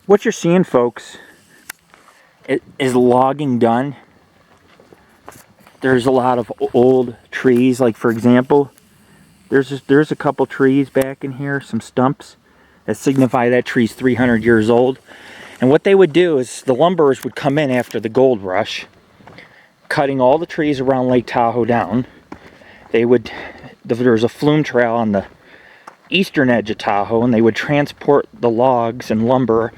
what you're seeing, folks, is logging done. There's a lot of old trees, like for example, there's a couple trees back in here, some stumps that signify that tree's 300 years old. And what they would do is the lumberers would come in after the gold rush, cutting all the trees around Lake Tahoe down. There was a flume trail on the eastern edge of Tahoe, and they would transport the logs and lumber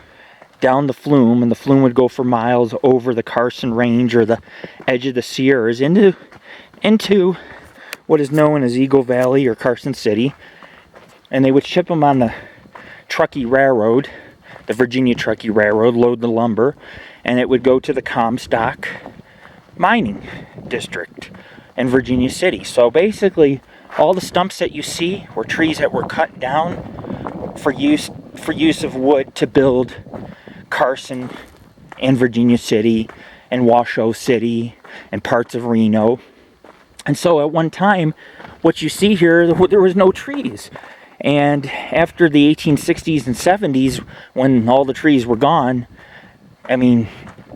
down the flume, and the flume would go for miles over the Carson Range or the edge of the Sierras into what is known as Eagle Valley or Carson City, and they would ship them on the Truckee Railroad, the Virginia Truckee Railroad, load the lumber, and it would go to the Comstock mining district in Virginia City. So basically, all the stumps that you see were trees that were cut down for use of wood to build Carson and Virginia City and Washoe City and parts of Reno. And so at one time, what you see here, there was no trees. And after the 1860s and 70s, when all the trees were gone, I mean,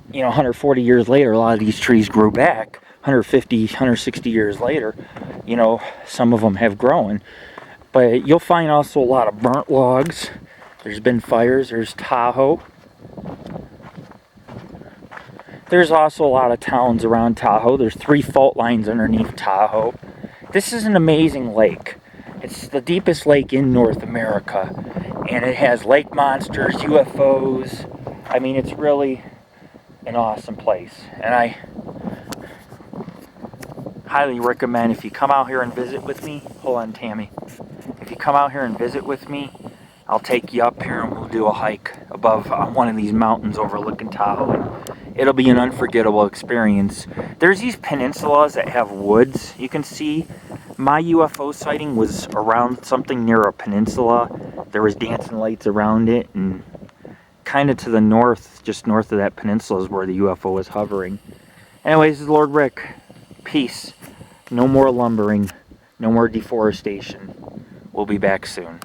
140 years later, a lot of these trees grew back. 150, 160 years later, some of them have grown. But you'll find also a lot of burnt logs. There's been fires. There's Tahoe. There's also a lot of towns around Tahoe. There's 3 fault lines underneath Tahoe. This is an amazing lake. It's the deepest lake in North America. And it has lake monsters, UFOs. I mean, it's really an awesome place. And I highly recommend, if you come out here and visit with me, hold on, Tammy. If you come out here and visit with me, I'll take you up here and we'll do a hike above on one of these mountains overlooking Tahoe. And it'll be an unforgettable experience. There's these peninsulas that have woods. You can see my UFO sighting was around something near a peninsula. There was dancing lights around it, and kind of to the north, just north of that peninsula, is where the UFO was hovering. Anyways, this is Lord Rick. Peace. No more lumbering. No more deforestation. We'll be back soon.